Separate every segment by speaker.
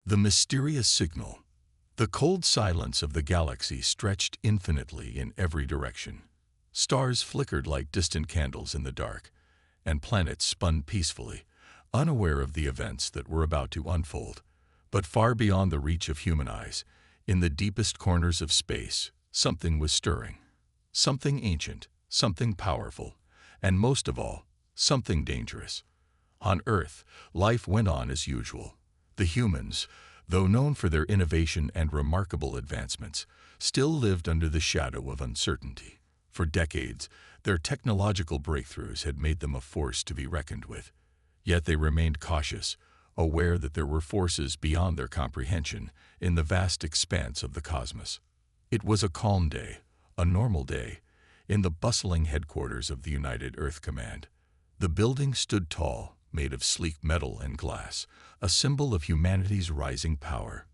Speaker 1: The mysterious signal. The cold silence of the galaxy stretched infinitely in every direction. Stars flickered like distant candles in the dark, and planets spun peacefully, unaware of the events that were about to unfold. But far beyond the reach of human eyes, in the deepest corners of space, something was stirring. Something ancient, something powerful, and most of all, something dangerous. On Earth, life went on as usual. The humans, though known for their innovation and remarkable advancements, still lived under the shadow of uncertainty. For decades, their technological breakthroughs had made them a force to be reckoned with. Yet they remained cautious, aware that there were forces beyond their comprehension in the vast expanse of the cosmos. It was a calm day, a normal day, in the bustling headquarters of the United Earth Command. The building stood tall, made of sleek metal and glass, a symbol of humanity's rising power.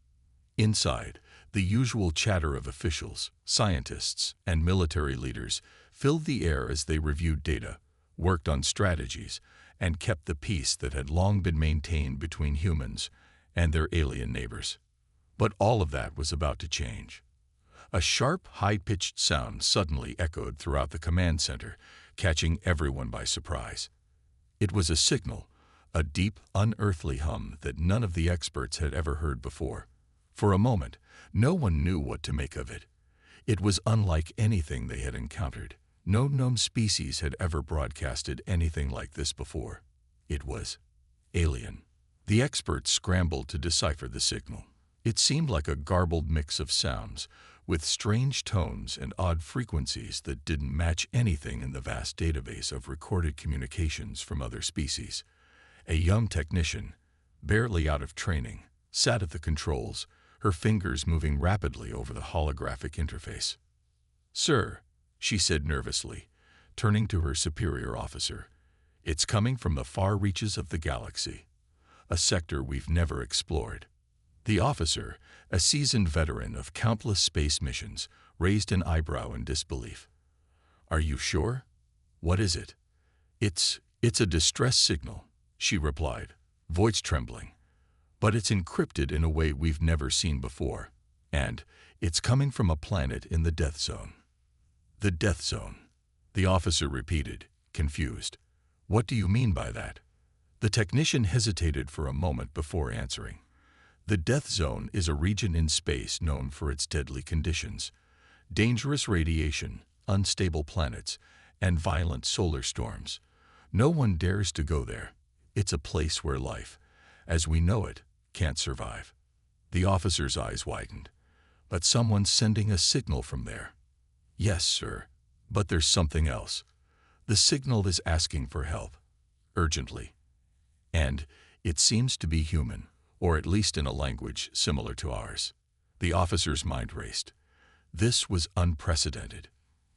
Speaker 1: Inside, the usual chatter of officials, scientists, and military leaders filled the air as they reviewed data, worked on strategies, and kept the peace that had long been maintained between humans and their alien neighbors. But all of that was about to change. A sharp, high-pitched sound suddenly echoed throughout the command center, catching everyone by surprise. It was a signal, a deep, unearthly hum that none of the experts had ever heard before. For a moment, no one knew what to make of it. It was unlike anything they had encountered. No known species had ever broadcasted anything like this before. It was alien. The experts scrambled to decipher the signal. It seemed like a garbled mix of sounds, with strange tones and odd frequencies that didn't match anything in the vast database of recorded communications from other species. A young technician, barely out of training, sat at the controls, her fingers moving rapidly over the holographic interface. "Sir," she said nervously, turning to her superior officer, "it's coming from the far reaches of the galaxy, a sector we've never explored." The officer, a seasoned veteran of countless space missions, raised an eyebrow in disbelief. "Are you sure? What is it?" It's a distress signal," she replied, voice trembling. "But it's encrypted in a way we've never seen before. And it's coming from a planet in the Death Zone." "The Death Zone," the officer repeated, confused. "What do you mean by that?" The technician hesitated for a moment before answering. The Death Zone is a region in space known for its deadly conditions. Dangerous radiation, unstable planets, and violent solar storms. No one dares to go there. It's a place where life, as we know it, can't survive. The officer's eyes widened. "But someone's sending a signal from there." "Yes, sir. But there's something else. The signal is asking for help. Urgently. And it seems to be human, or at least in a language similar to ours." The officer's mind raced. This was unprecedented.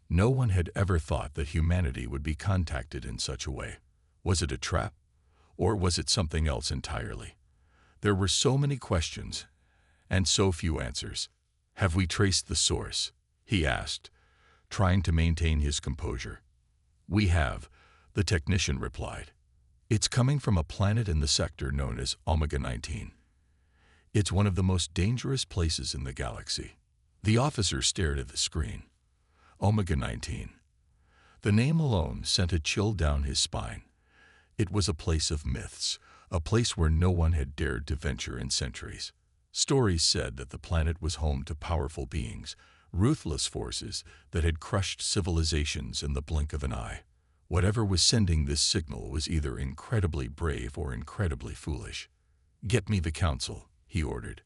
Speaker 1: No one had ever thought that humanity would be contacted in such a way. Was it a trap? Or was it something else entirely? There were so many questions, and so few answers. "Have we traced the source?" he asked, trying to maintain his composure. "We have," the technician replied. "It's coming from a planet in the sector known as Omega 19. It's one of the most dangerous places in the galaxy." The officer stared at the screen. Omega 19. The name alone sent a chill down his spine. It was a place of myths, a place where no one had dared to venture in centuries. Stories said that the planet was home to powerful beings, ruthless forces that had crushed civilizations in the blink of an eye. Whatever was sending this signal was either incredibly brave or incredibly foolish. "Get me the council," he ordered.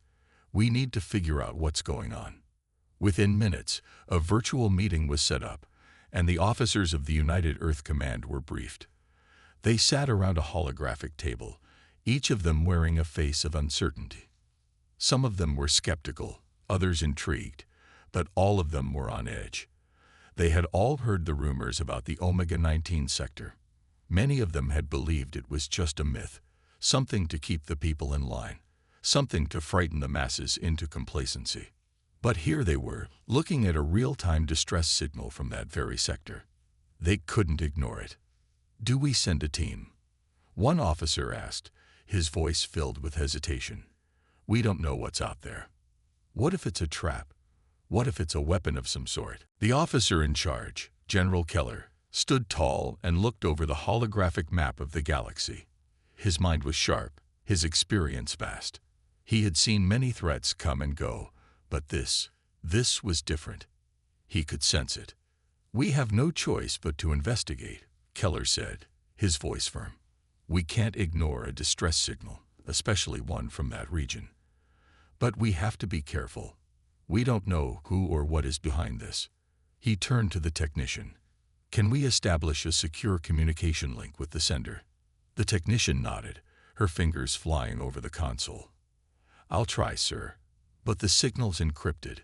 Speaker 1: "We need to figure out what's going on." Within minutes, a virtual meeting was set up, and the officers of the United Earth Command were briefed. They sat around a holographic table, each of them wearing a face of uncertainty. Some of them were skeptical, others intrigued, but all of them were on edge. They had all heard the rumors about the Omega 19 sector. Many of them had believed it was just a myth, something to keep the people in line, something to frighten the masses into complacency. But here they were, looking at a real-time distress signal from that very sector. They couldn't ignore it. "Do we send a team?" one officer asked, his voice filled with hesitation. We don't know what's out there. What if it's a trap? What if it's a weapon of some sort? The officer in charge, General Keller, stood tall and looked over the holographic map of the galaxy. His mind was sharp, his experience vast. He had seen many threats come and go, but this was different. He could sense it. "We have no choice but to investigate," Keller said, his voice firm. "We can't ignore a distress signal, especially one from that region. But we have to be careful. We don't know who or what is behind this." He turned to the technician. "Can we establish a secure communication link with the sender?" The technician nodded, her fingers flying over the console. "I'll try, sir, but the signal's encrypted.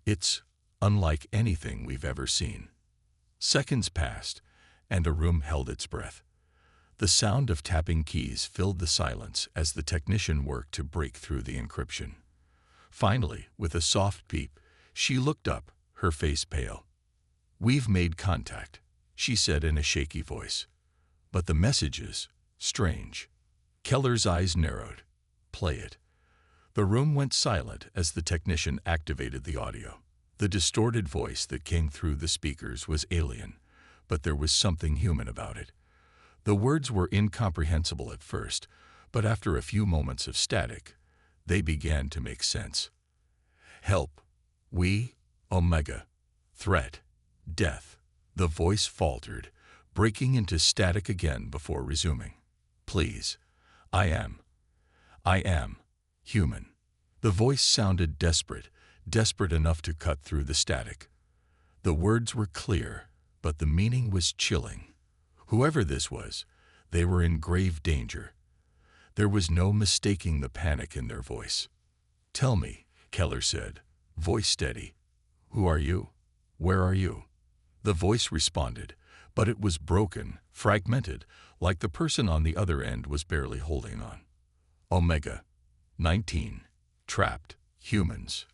Speaker 1: It's unlike anything we've ever seen." Seconds passed, and the room held its breath. The sound of tapping keys filled the silence as the technician worked to break through the encryption. Finally, with a soft beep, she looked up, her face pale. "We've made contact," she said in a shaky voice. "But the message is strange." Keller's eyes narrowed. "Play it." The room went silent as the technician activated the audio. The distorted voice that came through the speakers was alien, but there was something human about it. The words were incomprehensible at first, but after a few moments of static, they began to make sense. "Help. We, Omega. Threat. Death." The voice faltered, breaking into static again before resuming. "Please. I am human." The voice sounded desperate enough to cut through the static. The words were clear, but the meaning was chilling. Whoever this was, they were in grave danger. There was no mistaking the panic in their voice. "Tell me," Keller said, voice steady. "Who are you? Where are you?" The voice responded, but it was broken, fragmented, like the person on the other end was barely holding on. "Omega. 19. Trapped. Humans.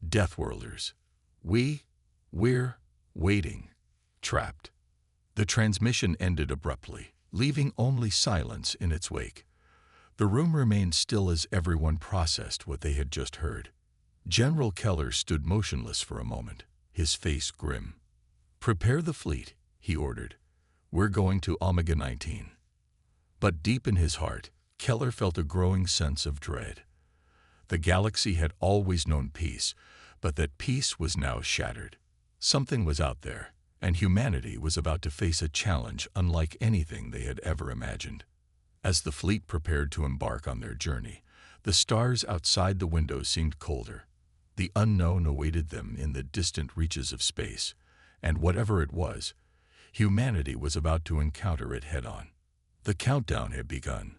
Speaker 1: Deathworlders. We're waiting. Trapped." The transmission ended abruptly, leaving only silence in its wake. The room remained still as everyone processed what they had just heard. General Keller stood motionless for a moment, his face grim. "Prepare the fleet," he ordered. "We're going to Omega 19. But deep in his heart, Keller felt a growing sense of dread. The galaxy had always known peace, but that peace was now shattered. Something was out there, and humanity was about to face a challenge unlike anything they had ever imagined. As the fleet prepared to embark on their journey, the stars outside the window seemed colder. The unknown awaited them in the distant reaches of space, and whatever it was, humanity was about to encounter it head-on. The countdown had begun.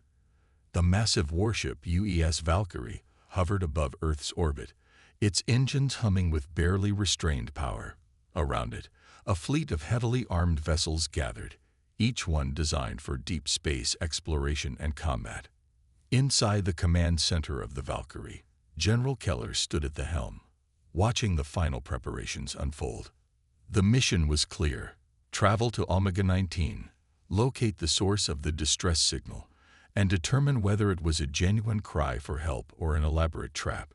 Speaker 1: The massive warship UES Valkyrie hovered above Earth's orbit, its engines humming with barely restrained power. Around it, a fleet of heavily armed vessels gathered, each one designed for deep space exploration and combat. Inside the command center of the Valkyrie, General Keller stood at the helm, watching the final preparations unfold. The mission was clear: travel to Omega 19, locate the source of the distress signal, and determine whether it was a genuine cry for help or an elaborate trap.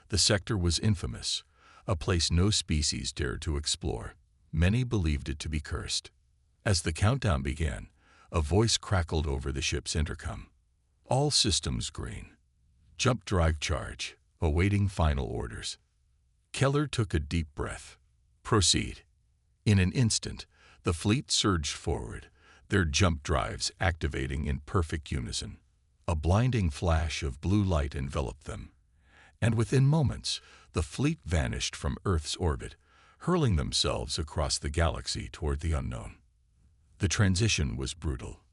Speaker 1: The sector was infamous, a place no species dared to explore. Many believed it to be cursed. As the countdown began, a voice crackled over the ship's intercom. "All systems green. Jump drive charge, awaiting final orders." Keller took a deep breath. "Proceed." In an instant, the fleet surged forward, their jump drives activating in perfect unison. A blinding flash of blue light enveloped them, and within moments, the fleet vanished from Earth's orbit, hurling themselves across the galaxy toward the unknown. The transition was brutal.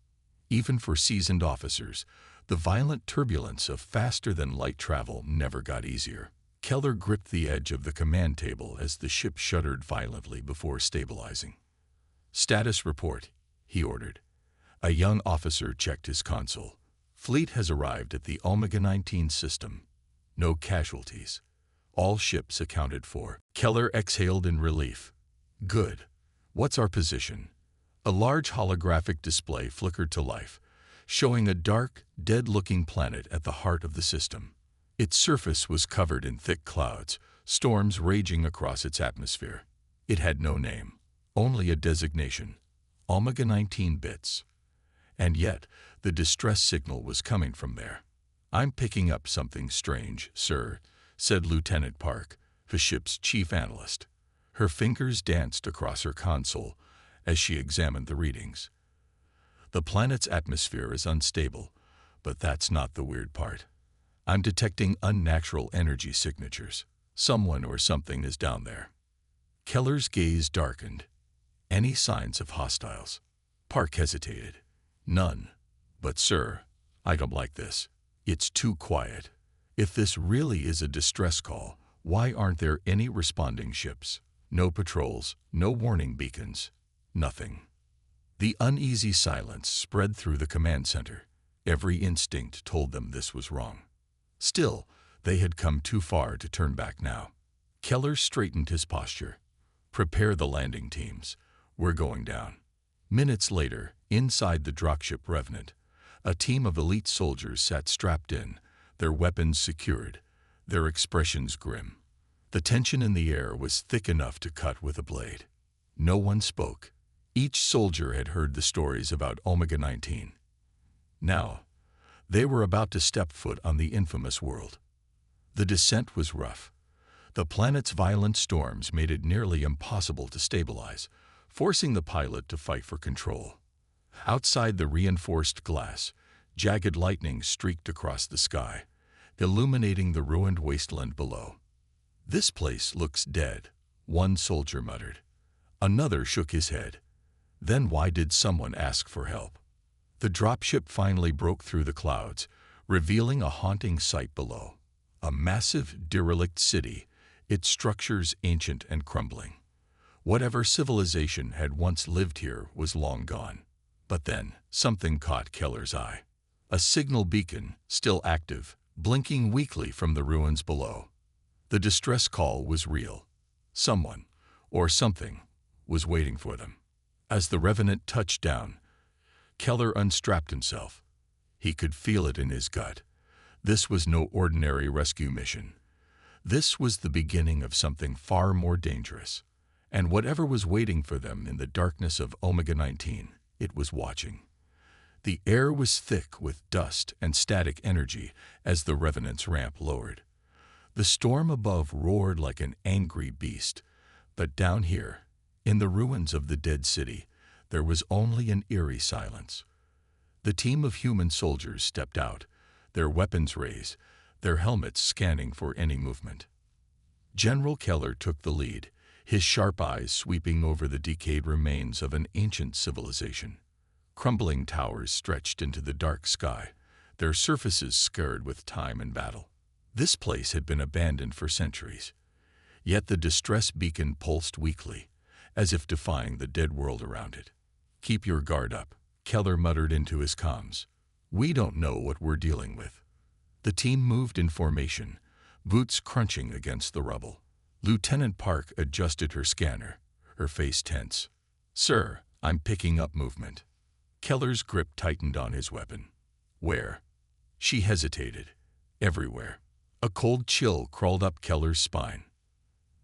Speaker 1: Even for seasoned officers, the violent turbulence of faster-than-light travel never got easier. Keller gripped the edge of the command table as the ship shuddered violently before stabilizing. "Status report," he ordered. A young officer checked his console. "Fleet has arrived at the Omega 19 system. No casualties. All ships accounted for." Keller exhaled in relief. "Good. What's our position?" A large holographic display flickered to life, showing a dark, dead-looking planet at the heart of the system. Its surface was covered in thick clouds, storms raging across its atmosphere. It had no name, only a designation, Omega-19 bits. And yet, the distress signal was coming from there. "I'm picking up something strange, sir," said Lieutenant Park, the ship's chief analyst. Her fingers danced across her console as she examined the readings. "The planet's atmosphere is unstable, but that's not the weird part. I'm detecting unnatural energy signatures. Someone or something is down there." Keller's gaze darkened. "Any signs of hostiles?" Park hesitated. "None. But sir, I don't like this. It's too quiet. If this really is a distress call, why aren't there any responding ships? No patrols, no warning beacons, nothing." The uneasy silence spread through the command center. Every instinct told them this was wrong. Still, they had come too far to turn back now. Keller straightened his posture. "Prepare the landing teams. We're going down." Minutes later, inside the dropship Revenant, a team of elite soldiers sat strapped in, their weapons secured, their expressions grim. The tension in the air was thick enough to cut with a blade. No one spoke. Each soldier had heard the stories about Omega-19. Now, they were about to step foot on the infamous world. The descent was rough. The planet's violent storms made it nearly impossible to stabilize, forcing the pilot to fight for control. Outside the reinforced glass, jagged lightning streaked across the sky, illuminating the ruined wasteland below. "This place looks dead," one soldier muttered. Another shook his head. Then why did someone ask for help? The dropship finally broke through the clouds, revealing a haunting sight below. A massive, derelict city, its structures ancient and crumbling. Whatever civilization had once lived here was long gone. But then, something caught Keller's eye. A signal beacon, still active, blinking weakly from the ruins below. The distress call was real. Someone, or something, was waiting for them. As the Revenant touched down, Keller unstrapped himself. He could feel it in his gut. This was no ordinary rescue mission. This was the beginning of something far more dangerous. And whatever was waiting for them in the darkness of Omega-19, it was watching. The air was thick with dust and static energy as the Revenant's ramp lowered. The storm above roared like an angry beast, but down here, in the ruins of the dead city, there was only an eerie silence. The team of human soldiers stepped out, their weapons raised, their helmets scanning for any movement. General Keller took the lead, his sharp eyes sweeping over the decayed remains of an ancient civilization. Crumbling towers stretched into the dark sky, their surfaces scarred with time and battle. This place had been abandoned for centuries. Yet the distress beacon pulsed weakly, as if defying the dead world around it. "Keep your guard up," Keller muttered into his comms. "We don't know what we're dealing with." The team moved in formation, boots crunching against the rubble. Lieutenant Park adjusted her scanner, her face tense. "Sir, I'm picking up movement." Keller's grip tightened on his weapon. "Where?" She hesitated. "Everywhere." A cold chill crawled up Keller's spine.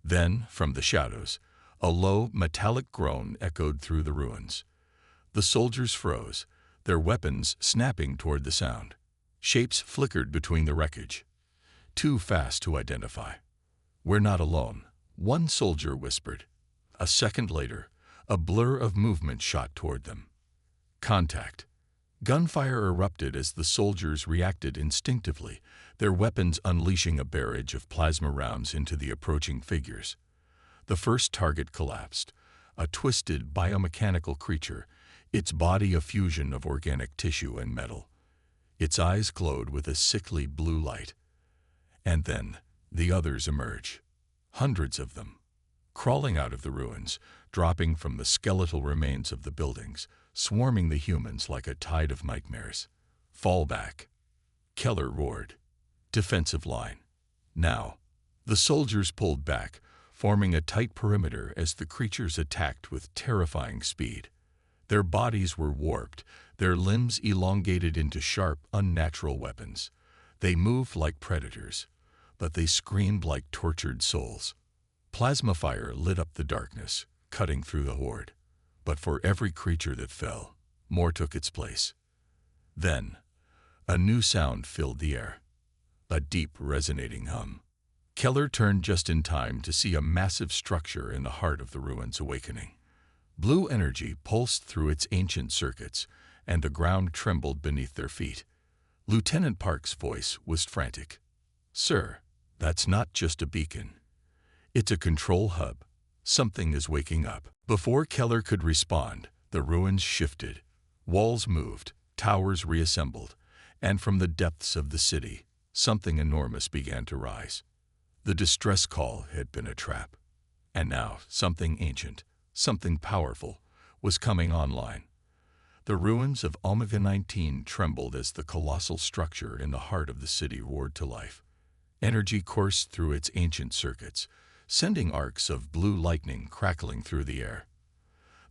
Speaker 1: Then, from the shadows, a low, metallic groan echoed through the ruins. The soldiers froze, their weapons snapping toward the sound. Shapes flickered between the wreckage. Too fast to identify. "We're not alone," one soldier whispered. A second later, a blur of movement shot toward them. Contact. Gunfire erupted as the soldiers reacted instinctively, their weapons unleashing a barrage of plasma rounds into the approaching figures. The first target collapsed, a twisted biomechanical creature, its body a fusion of organic tissue and metal. Its eyes glowed with a sickly blue light. And then, the others emerge. Hundreds of them. Crawling out of the ruins, dropping from the skeletal remains of the buildings, swarming the humans like a tide of nightmares. "Fall back." Keller roared. "Defensive line. Now." The soldiers pulled back, forming a tight perimeter as the creatures attacked with terrifying speed. Their bodies were warped, their limbs elongated into sharp, unnatural weapons. They moved like predators, but they screamed like tortured souls. Plasma fire lit up the darkness, cutting through the horde. But for every creature that fell, more took its place. Then, a new sound filled the air. A deep, resonating hum. Keller turned just in time to see a massive structure in the heart of the ruins awakening. Blue energy pulsed through its ancient circuits, and the ground trembled beneath their feet. Lieutenant Park's voice was frantic. "Sir, that's not just a beacon. It's a control hub. Something is waking up." Before Keller could respond, the ruins shifted. Walls moved, towers reassembled, and from the depths of the city, something enormous began to rise. The distress call had been a trap. And now, something ancient, something powerful, was coming online. The ruins of Omega-19 trembled as the colossal structure in the heart of the city roared to life. Energy coursed through its ancient circuits, sending arcs of blue lightning crackling through the air.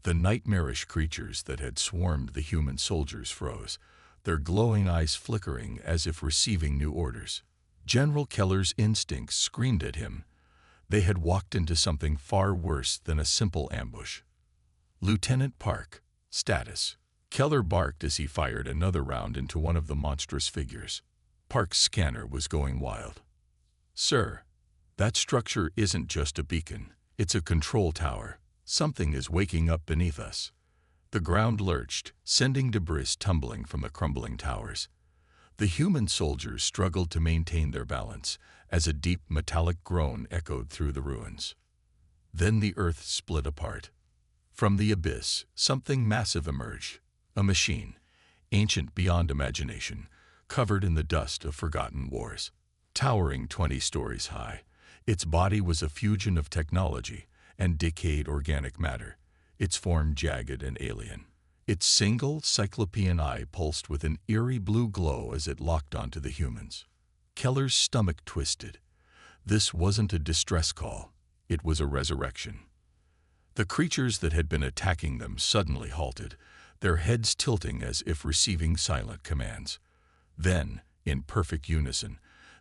Speaker 1: The nightmarish creatures that had swarmed the human soldiers froze, their glowing eyes flickering as if receiving new orders. General Keller's instincts screamed at him. They had walked into something far worse than a simple ambush. "Lieutenant Park, status." Keller barked as he fired another round into one of the monstrous figures. Park's scanner was going wild. "Sir, that structure isn't just a beacon. It's a control tower. Something is waking up beneath us." The ground lurched, sending debris tumbling from the crumbling towers. The human soldiers struggled to maintain their balance as a deep metallic groan echoed through the ruins. Then the earth split apart. From the abyss, something massive emerged. A machine, ancient beyond imagination, covered in the dust of forgotten wars. Towering 20 stories high, its body was a fusion of technology and decayed organic matter, its form jagged and alien. Its single cyclopean eye pulsed with an eerie blue glow as it locked onto the humans. Keller's stomach twisted. This wasn't a distress call, it was a resurrection. The creatures that had been attacking them suddenly halted, their heads tilting as if receiving silent commands. Then, in perfect unison,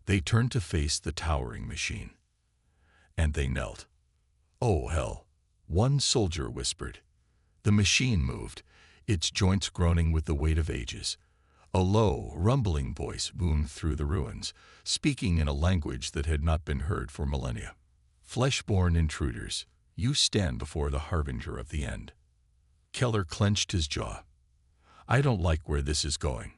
Speaker 1: they turned to face the towering machine. And they knelt. "Oh, hell," one soldier whispered. The machine moved, its joints groaning with the weight of ages. A low, rumbling voice boomed through the ruins, speaking in a language that had not been heard for millennia. "Flesh-born intruders, you stand before the harbinger of the end." Keller clenched his jaw. "I don't like where this is going."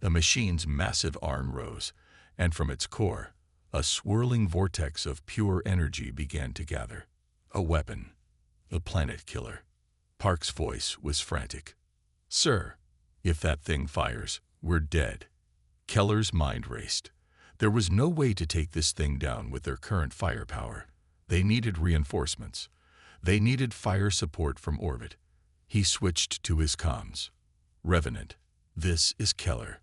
Speaker 1: The machine's massive arm rose, and from its core, a swirling vortex of pure energy began to gather. A weapon. The planet killer. Park's voice was frantic. "Sir, if that thing fires, we're dead." Keller's mind raced. There was no way to take this thing down with their current firepower. They needed reinforcements. They needed fire support from orbit. He switched to his comms. "Revenant, this is Keller.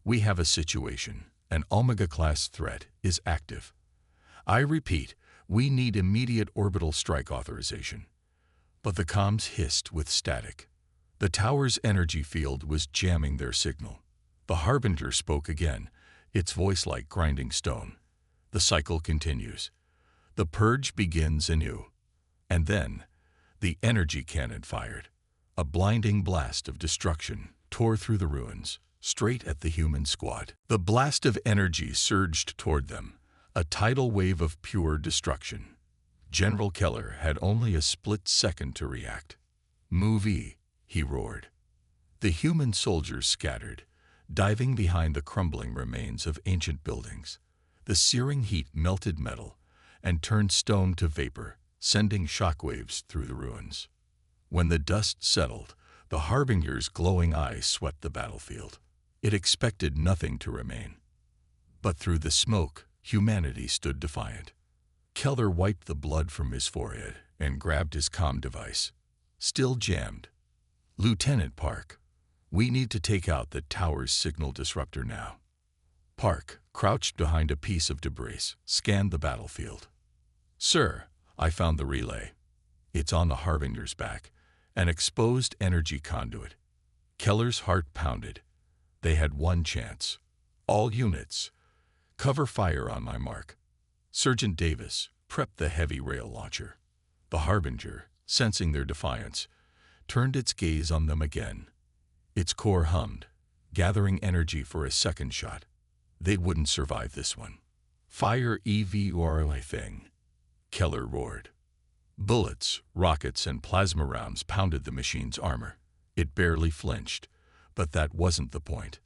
Speaker 1: We have a situation. An Omega-class threat is active. I repeat, we need immediate orbital strike authorization." But the comms hissed with static. The tower's energy field was jamming their signal. The harbinger spoke again, its voice like grinding stone. The cycle continues. The purge begins anew. And then, the energy cannon fired. A blinding blast of destruction tore through the ruins, straight at the human squad. The blast of energy surged toward them, a tidal wave of pure destruction. General Keller had only a split second to react. "Move E," he roared. The human soldiers scattered, diving behind the crumbling remains of ancient buildings. The searing heat melted metal and turned stone to vapor, sending shockwaves through the ruins. When the dust settled, the harbinger's glowing eyes swept the battlefield. It expected nothing to remain. But through the smoke, humanity stood defiant. Keller wiped the blood from his forehead and grabbed his comm device. Still jammed. "Lieutenant Park, we need to take out the tower's signal disruptor now." Park, crouched behind a piece of debris, scanned the battlefield. "Sir, I found the relay. It's on the harbinger's back, an exposed energy conduit." Keller's heart pounded. They had one chance. All units, cover fire on my mark. Sergeant Davis prepped the heavy rail launcher. The Harbinger, sensing their defiance, turned its gaze on them again. Its core hummed, gathering energy for a second shot. They wouldn't survive this one. Fire EVORA thing, Keller roared. Bullets, rockets, and plasma rounds pounded the machine's armor. It barely flinched, but that wasn't the point.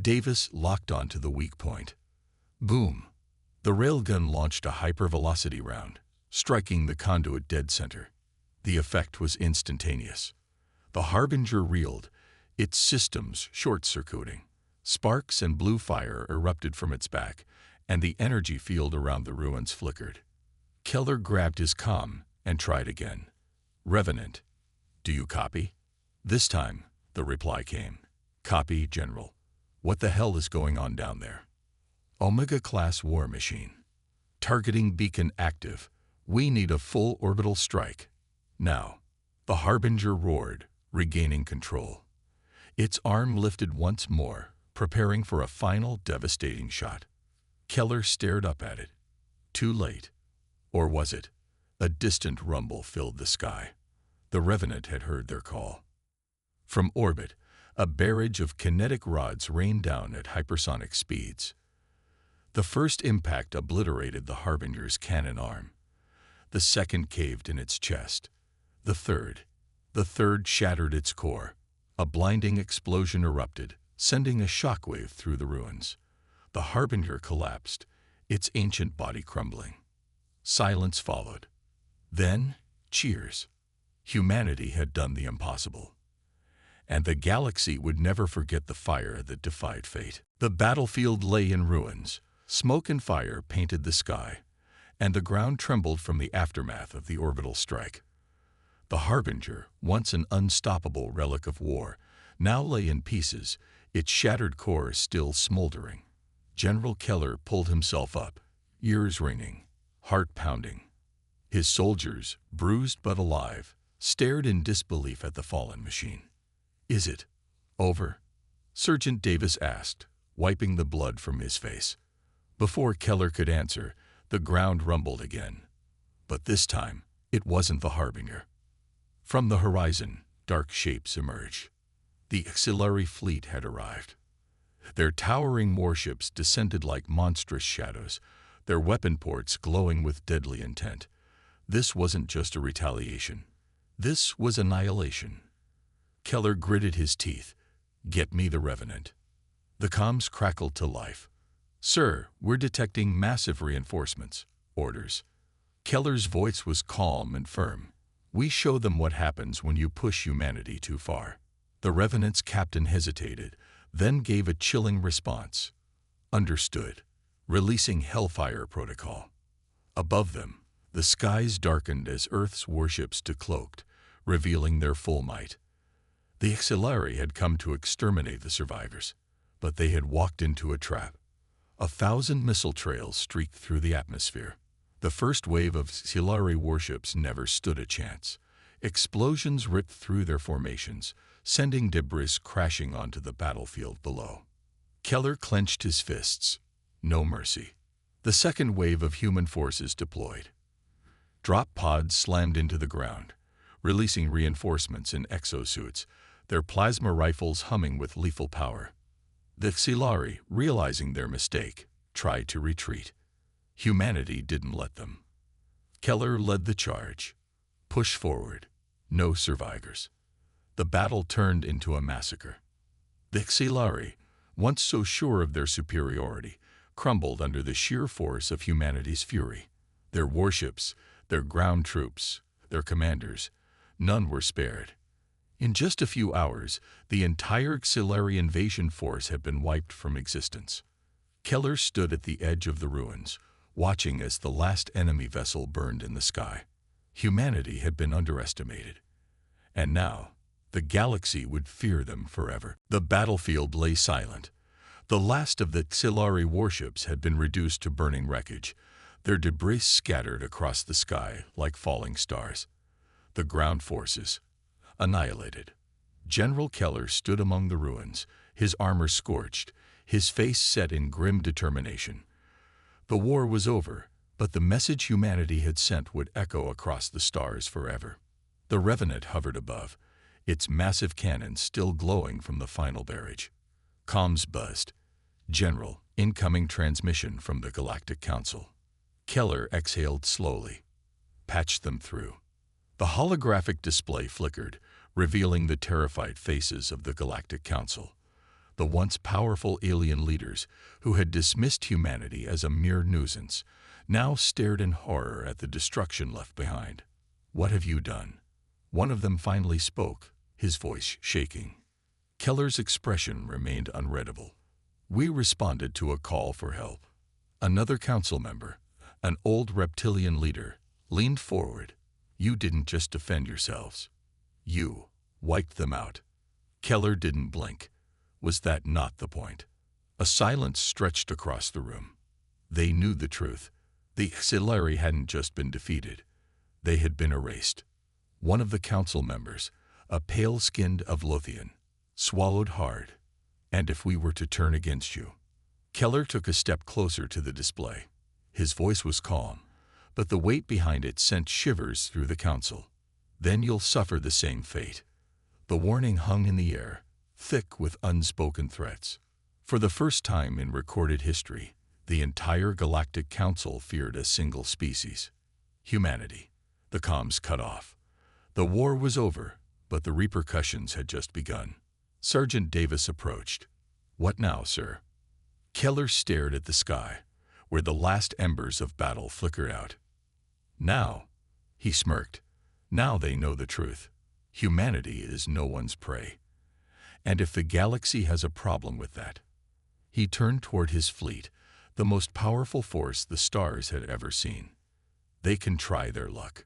Speaker 1: Davis locked onto the weak point. Boom! The railgun launched a hypervelocity round, striking the conduit dead center. The effect was instantaneous. The Harbinger reeled, its systems short-circuiting. Sparks and blue fire erupted from its back, and the energy field around the ruins flickered. Keller grabbed his comm and tried again. Revenant, do you copy? This time, the reply came. Copy, General. What the hell is going on down there? Omega-class war machine. Targeting beacon active. We need a full orbital strike. Now. The Harbinger roared, regaining control. Its arm lifted once more, preparing for a final devastating shot. Keller stared up at it. Too late. Or was it? A distant rumble filled the sky. The Revenant had heard their call. From orbit, a barrage of kinetic rods rained down at hypersonic speeds. The first impact obliterated the Harbinger's cannon arm. The second caved in its chest. The third shattered its core. A blinding explosion erupted, sending a shockwave through the ruins. The Harbinger collapsed, its ancient body crumbling. Silence followed. Then, cheers. Humanity had done the impossible. And the galaxy would never forget the fire that defied fate. The battlefield lay in ruins. Smoke and fire painted the sky, and the ground trembled from the aftermath of the orbital strike. The Harbinger, once an unstoppable relic of war, now lay in pieces, its shattered core still smoldering. General Keller pulled himself up, ears ringing, heart pounding. His soldiers, bruised but alive, stared in disbelief at the fallen machine. Is it over? Sergeant Davis asked, wiping the blood from his face. Before Keller could answer, the ground rumbled again. But this time, it wasn't the Harbinger. From the horizon, dark shapes emerged. The auxiliary fleet had arrived. Their towering warships descended like monstrous shadows, their weapon ports glowing with deadly intent. This wasn't just a retaliation. This was annihilation. Keller gritted his teeth. Get me the Revenant. The comms crackled to life. Sir, we're detecting massive reinforcements. Orders. Keller's voice was calm and firm. We show them what happens when you push humanity too far. The Revenant's captain hesitated, then gave a chilling response. Understood. Releasing Hellfire Protocol. Above them, the skies darkened as Earth's warships decloaked, revealing their full might. The auxiliary had come to exterminate the survivors, but they had walked into a trap. 1,000 missile trails streaked through the atmosphere. The first wave of auxiliary warships never stood a chance. Explosions ripped through their formations, sending debris crashing onto the battlefield below. Keller clenched his fists. No mercy. The second wave of human forces deployed. Drop pods slammed into the ground, releasing reinforcements in exosuits, their plasma rifles humming with lethal power. The auxiliary, realizing their mistake, tried to retreat. Humanity didn't let them. Keller led the charge. Push forward. No survivors. The battle turned into a massacre. The auxiliary, once so sure of their superiority, crumbled under the sheer force of humanity's fury. Their warships, their ground troops, their commanders, none were spared. In just a few hours, the entire auxiliary invasion force had been wiped from existence. Keller stood at the edge of the ruins, watching as the last enemy vessel burned in the sky. Humanity had been underestimated. And now, the galaxy would fear them forever. The battlefield lay silent. The last of the auxiliary warships had been reduced to burning wreckage, their debris scattered across the sky like falling stars. The ground forces, annihilated. General Keller stood among the ruins, his armor scorched, his face set in grim determination. The war was over, but the message humanity had sent would echo across the stars forever. The Revenant hovered above, its massive cannons still glowing from the final barrage. Comms buzzed. "General, incoming transmission from the Galactic Council." Keller exhaled slowly. "Patch them through." The holographic display flickered, revealing the terrified faces of the Galactic Council. The once powerful alien leaders, who had dismissed humanity as a mere nuisance, now stared in horror at the destruction left behind. "What have you done?" One of them finally spoke, his voice shaking. Keller's expression remained unreadable. "We responded to a call for help." Another council member, an old reptilian leader, leaned forward. "You didn't just defend yourselves. You wiped them out." Keller didn't blink. Was that not the point? A silence stretched across the room. They knew the truth. The HFY hadn't just been defeated. They had been erased. One of the council members, a pale-skinned Avlothian, swallowed hard. "And if we were to turn against you?" Keller took a step closer to the display. His voice was calm, but the weight behind it sent shivers through the council. "Then you'll suffer the same fate." The warning hung in the air, thick with unspoken threats. For the first time in recorded history, the entire Galactic Council feared a single species: humanity. The comms cut off. The war was over, but the repercussions had just begun. Sergeant Davis approached. "What now, sir?" Keller stared at the sky, where the last embers of battle flickered out. "Now," he smirked, "now they know the truth. Humanity is no one's prey. And if the galaxy has a problem with that..." He turned toward his fleet, the most powerful force the stars had ever seen. "They can try their luck."